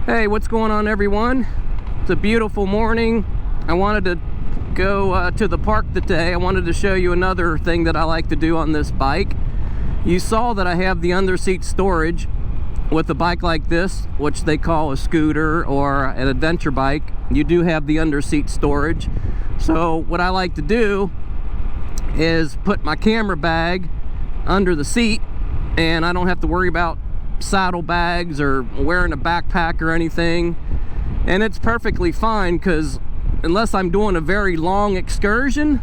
Hey, what's going on, everyone? It's a beautiful morning. I wanted to go to the park today. I wanted to show you another thing that I like to do on this bike. You saw that I have the underseat storage with a bike like this, which they call a scooter or an adventure bike. You do have the underseat storage. So what I like to do is put my camera bag under the seat, and I don't have to worry about saddlebags or wearing a backpack or anything. And it's perfectly fine, because unless I'm doing a very long excursion,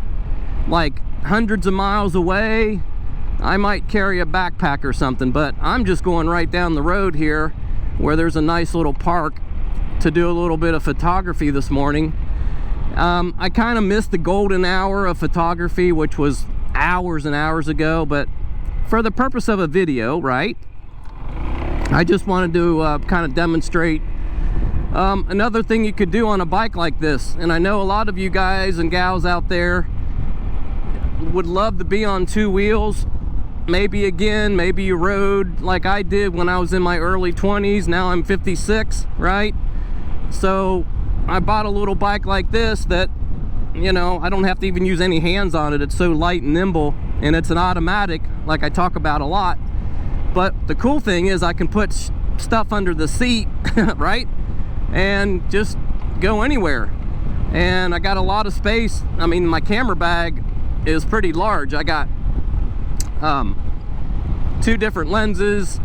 like hundreds of miles away, I might carry a backpack or something. But I'm just going right down the road here where there's a nice little park to do a little bit of photography this morning. I kind of missed the golden hour of photography, which was hours and hours ago, but for the purpose of a video, right, I just wanted to kind of demonstrate another thing you could do on a bike like this. And I know a lot of you guys and gals out there would love to be on two wheels. Maybe you rode like I did when I was in my early 20s. Now I'm 56, right? So I bought a little bike like this that, you know, I don't have to even use any hands on it. It's so light and nimble, and it's an automatic, like I talk about a lot. But the cool thing is I can put stuff under the seat, right? And just go anywhere. And I got a lot of space. I mean, my camera bag is pretty large. I got two different lenses,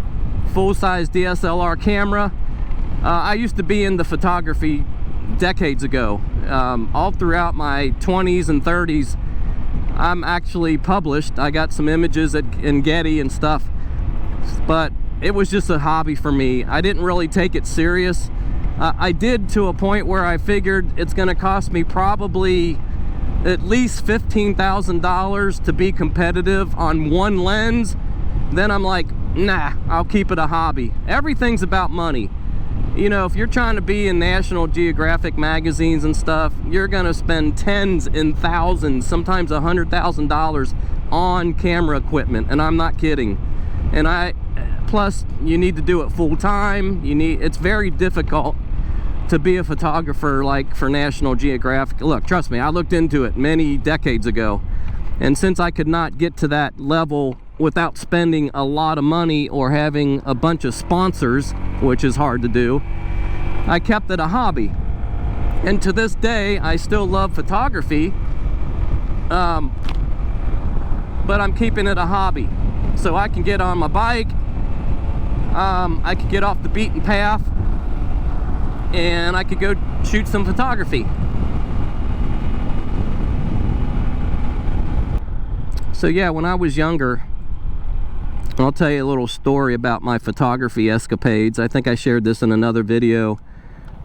full-size DSLR camera. I used to be into photography decades ago. All throughout my 20s and 30s, I'm actually published. I got some images in Getty and stuff. But it was just a hobby for me. I didn't really take it serious. I did, to a point where I figured it's going to cost me probably at least $15,000 to be competitive on one lens. Then I'm like, nah, I'll keep it a hobby. Everything's about money. You know, if you're trying to be in National Geographic magazines and stuff, you're going to spend tens and thousands, sometimes $100,000 on camera equipment, and I'm not kidding. And plus you need to do it full time. It's very difficult to be a photographer like for National Geographic. Look, trust me, I looked into it many decades ago, and since I could not get to that level without spending a lot of money or having a bunch of sponsors, which is hard to do, I kept it a hobby. And to this day I still love photography, but I'm keeping it a hobby. So I can get on my bike, I could get off the beaten path, and I could go shoot some photography. So yeah, when I was younger, I'll tell you a little story about my photography escapades. I think I shared this in another video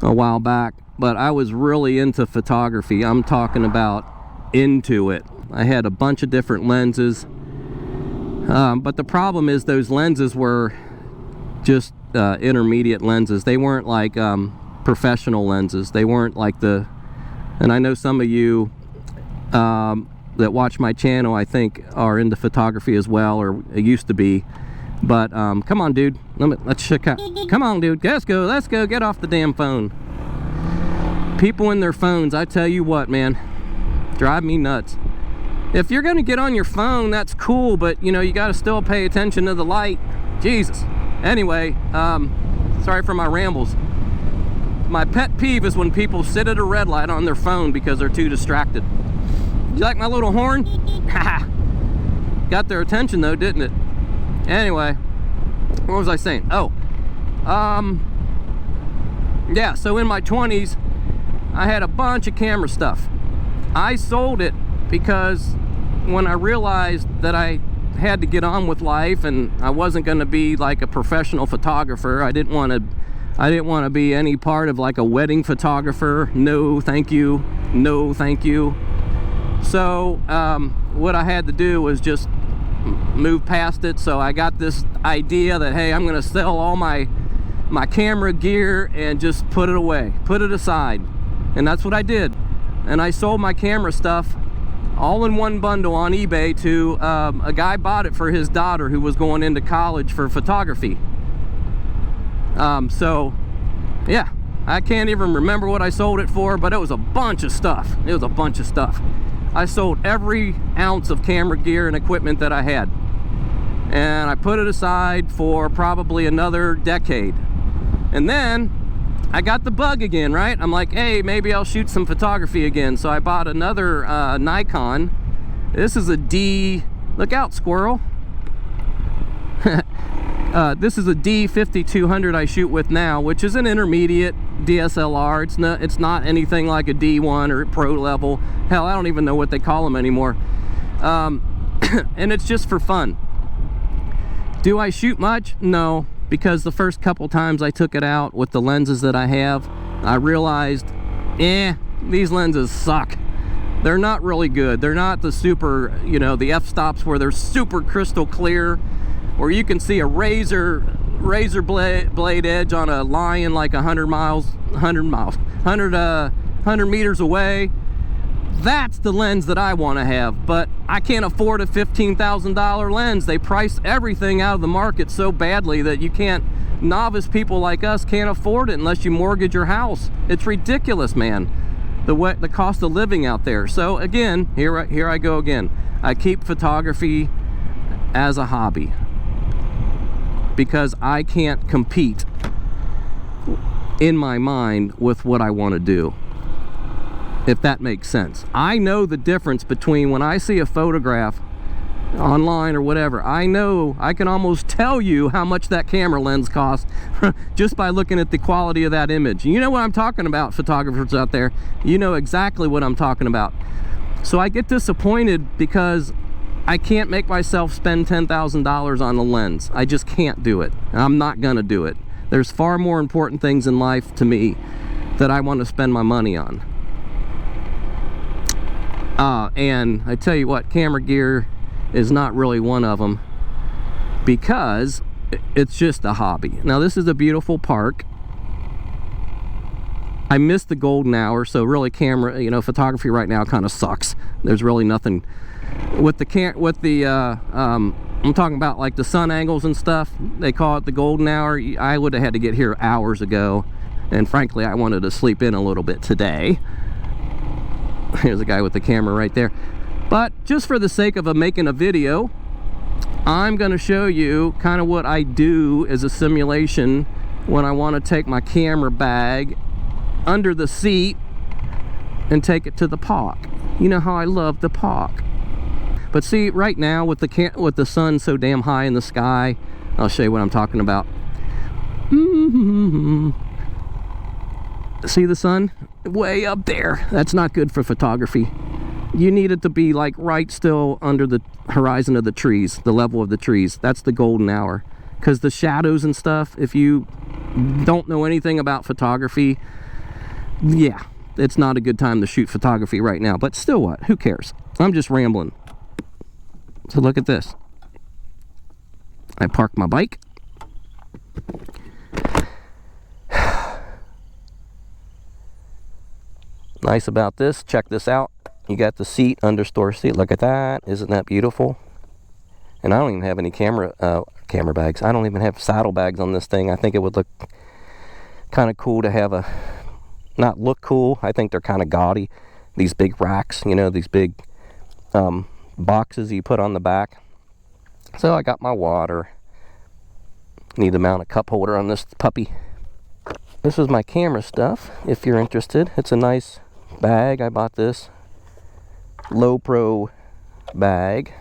a while back, but I was really into photography. I'm talking about into it. I had a bunch of different lenses. But the problem is those lenses were just intermediate lenses. They weren't like professional lenses. They weren't like and I know some of you that watch my channel, I think, are into photography as well, or it used to be. But come on, dude, let's check out. Come on, dude, let's go, get off the damn phone. People in their phones, I tell you what, man, drive me nuts. If you're gonna get on your phone, that's cool, but you know, you gotta still pay attention to the light. Jesus. Anyway, sorry for my rambles. My pet peeve is when people sit at a red light on their phone because they're too distracted. You like my little horn? Haha. Got their attention though, didn't it? Anyway, what was I saying? Oh, yeah, so in my 20s, I had a bunch of camera stuff. I sold it because when I realized that I had to get on with life and I wasn't going to be like a professional photographer, I didn't want to be any part of like a wedding photographer. No thank you, no thank you. So what I had to do was just move past it. So I got this idea that, hey, I'm going to sell all my camera gear and just put it away, put it aside. And that's what I did. And I sold my camera stuff all in one bundle on eBay to a guy. Bought it for his daughter who was going into college for photography. So Yeah, I can't even remember what I sold it for, but it was a bunch of stuff. It was a bunch of stuff. I sold every ounce of camera gear and equipment that I had. And I put it aside for probably another decade. And then I got the bug again, right? I'm like, hey, maybe I'll shoot some photography again. So I bought another Nikon. This is a D, look out, squirrel. This is a D5200 I shoot with now, which is an intermediate DSLR. It's not anything like a D1 or pro level. Hell, I don't even know what they call them anymore. And it's just for fun. Do I shoot much? No, because the first couple times I took it out with the lenses that I have, I realized, these lenses suck. They're not really good. They're not the super, you know, the f-stops where they're super crystal clear, where you can see a razor blade edge on a lion like 100 meters away. That's the lens that I want to have, but I can't afford a $15,000 lens. They price everything out of the market so badly that you can't, novice people like us can't afford it unless you mortgage your house. It's ridiculous, man, the cost of living out there. So again, here I go again. I keep photography as a hobby because I can't compete in my mind with what I want to do, if that makes sense. I know the difference between when I see a photograph online or whatever. I know, I can almost tell you how much that camera lens costs just by looking at the quality of that image. You know what I'm talking about, photographers out there. You know exactly what I'm talking about. So I get disappointed because I can't make myself spend $10,000 on a lens. I just can't do it. I'm not gonna do it. There's far more important things in life to me that I want to spend my money on. And I tell you what, camera gear is not really one of them because it's just a hobby. Now this is a beautiful park. I missed the golden hour, so really camera, you know, photography right now kind of sucks. There's really nothing with the I'm talking about like the sun angles and stuff. They call it the golden hour. I would have had to get here hours ago, and frankly I wanted to sleep in a little bit today. Here's a guy with the camera right there. But just for the sake of making a video, I'm going to show you kind of what I do as a simulation when I want to take my camera bag under the seat and take it to the park. You know how I love the park. But see, right now with the sun so damn high in the sky, I'll show you what I'm talking about. See the sun? Way up there. That's not good for photography. You need it to be like right still under the horizon of the trees, the level of the trees. That's the golden hour. Because the shadows and stuff, if you don't know anything about photography, yeah, it's not a good time to shoot photography right now. But still what? Who cares? I'm just rambling. So look at this. I parked my bike. Nice about this, check this out. You got the seat, understore seat. Look at that. Isn't that beautiful? And I don't even have any camera bags. I don't even have saddle bags on this thing. I think it would look kind of cool to have not look cool. I think they're kind of gaudy. These big racks, you know, these big boxes you put on the back. So I got my water. Need to mount a cup holder on this puppy. This is my camera stuff, if you're interested. It's a nice bag. I bought this low pro bag.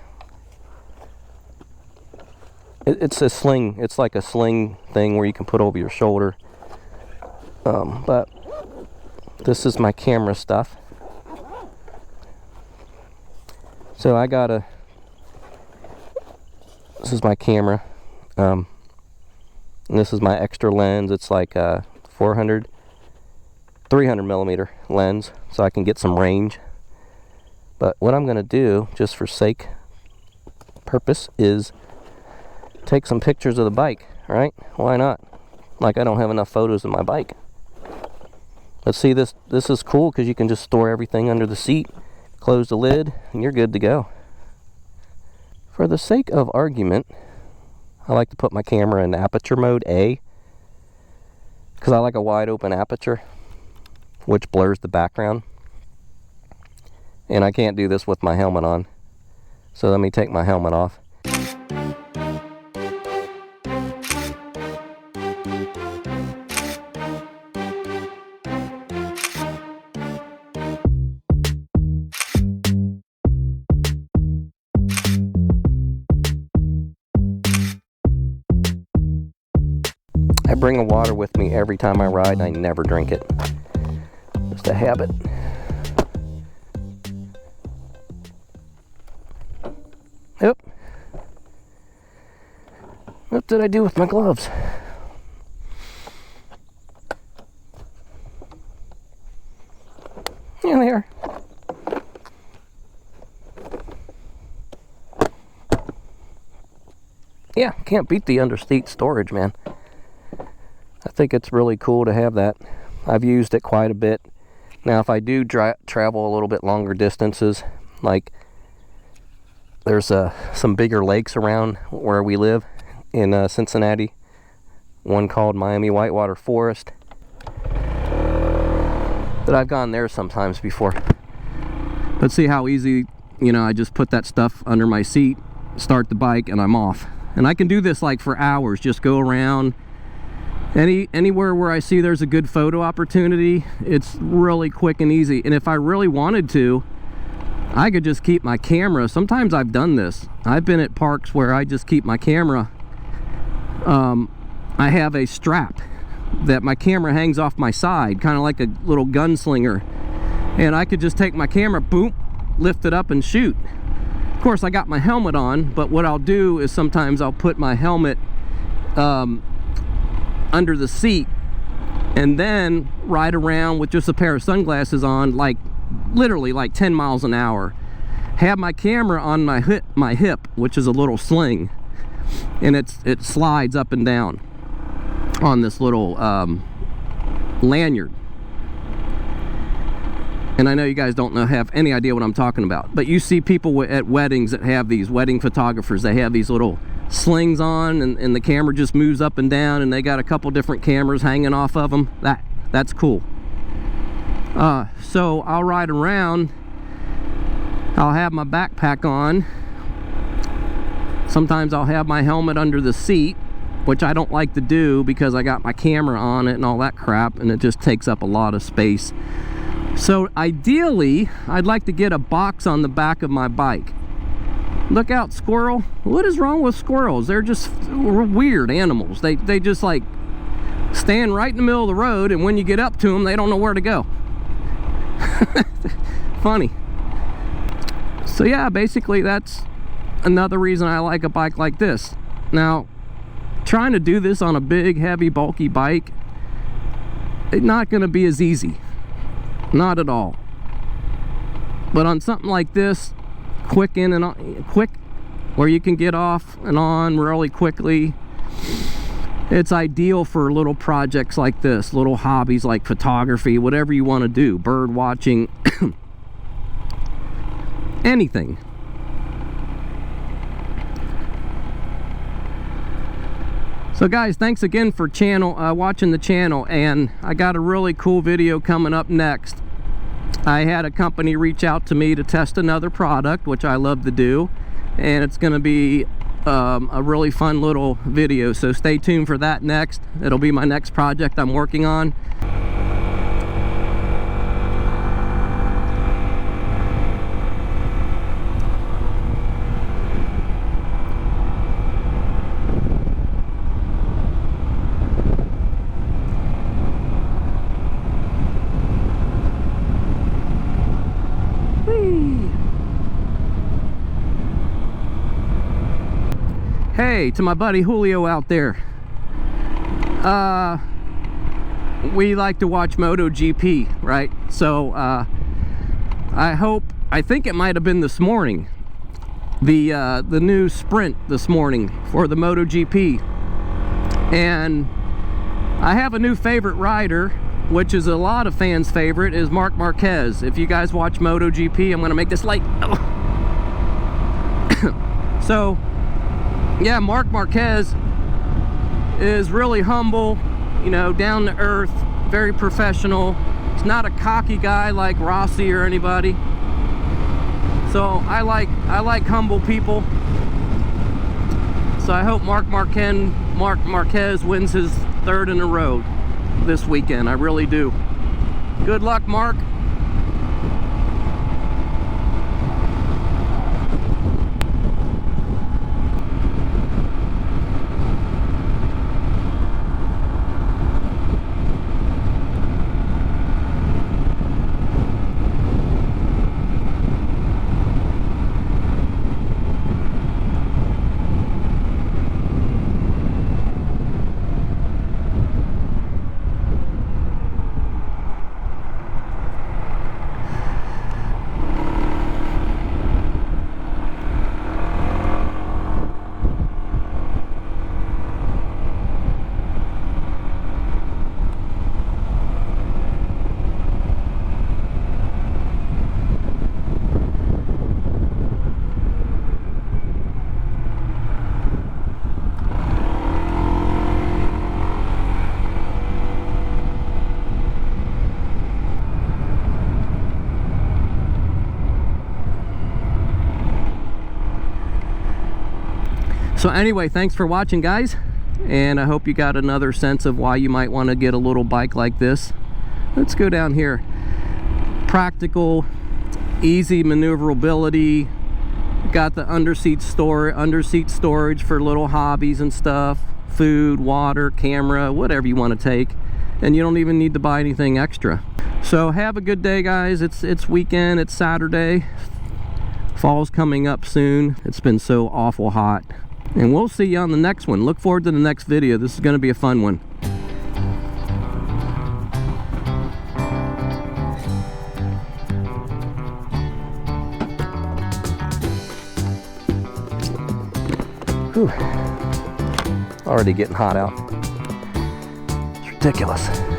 It's a sling. It's like a sling thing where you can put over your shoulder. But this is my camera stuff. So I got this is my camera. And this is my extra lens. It's like 300 millimeter lens, so I can get some range. But what I'm going to do, just for purpose, is take some pictures of the bike, right? Why not? Like, I don't have enough photos of my bike. Let's see, this is cool because you can just store everything under the seat, close the lid, and you're good to go. For the sake of argument, I like to put my camera in aperture mode A. because I like a wide open aperture, which blurs the background. And I can't do this with my helmet on. So let me take my helmet off. I bring a water with me every time I ride, and I never drink it. Just a habit. Yep. What did I do with my gloves? Yeah, they are. Yeah, can't beat the underseat storage, man. I think it's really cool to have that. I've used it quite a bit. Now, if I do travel a little bit longer distances, like there's some bigger lakes around where we live in Cincinnati. One called Miami Whitewater Forest. That I've gone there sometimes before. But see how easy, you know, I just put that stuff under my seat, start the bike, and I'm off. And I can do this like for hours, just go around. Anywhere where I see there's a good photo opportunity, it's really quick and easy. And if I really wanted to, I could just keep my camera. Sometimes I've done this. I've been at parks where I just keep my camera. I have a strap that my camera hangs off my side, kind of like a little gunslinger. And I could just take my camera, boom, lift it up and shoot. Of course, I got my helmet on, but what I'll do is sometimes I'll put my helmet under the seat and then ride around with just a pair of sunglasses on, like literally like 10 miles an hour. Have my camera on my hip, which is a little sling, and it slides up and down on this little lanyard. And I know you guys don't have any idea what I'm talking about, but you see people at weddings that have these, wedding photographers, they have these little slings on, and the camera just moves up and down, and they got a couple different cameras hanging off of them. That's cool. So I'll ride around, I'll have my backpack on, sometimes I'll have my helmet under the seat, which I don't like to do because I got my camera on it and all that crap, and it just takes up a lot of space. So ideally, I'd like to get a box on the back of my bike. Look out, squirrel. What is wrong with squirrels? They're just weird animals. They just like stand right in the middle of the road, and when you get up to them, they don't know where to go. Funny. So yeah, basically that's another reason I like a bike like this. Now, trying to do this on a big, heavy, bulky bike, it's not going to be as easy. Not at all. But on something like this, quick in and on, quick, where you can get off and on really quickly, it's ideal for little projects like this, little hobbies like photography, whatever you want to do, bird watching, anything. So guys, thanks again for watching the channel, and I got a really cool video coming up next. I had a company reach out to me to test another product, which I love to do, and it's going to be a really fun little video, so stay tuned for that next. It'll be my next project I'm working on. Hey, to my buddy Julio out there. We like to watch MotoGP, right? So I think it might have been this morning, the new sprint this morning for the MotoGP. And I have a new favorite rider, which is a lot of fans' favorite, is Marc Marquez. If you guys watch MotoGP, I'm gonna make this light. So yeah, Marc Marquez is really humble, you know, down to earth, very professional. He's not a cocky guy like Rossi or anybody. So I like humble people. So I hope Marc Marquez wins his 3rd in a row this weekend. I really do. Good luck, Marc. So anyway, thanks for watching, guys, and I hope you got another sense of why you might want to get a little bike like this. Let's go down here. Practical, easy maneuverability, got the underseat storage for little hobbies and stuff, food, water, camera, whatever you want to take, and you don't even need to buy anything extra. So have a good day, guys. It's weekend, it's Saturday. Fall's coming up soon. It's been so awful hot. And we'll see you on the next one. Look forward to the next video. This is going to be a fun one. Whew. Already getting hot out. It's ridiculous.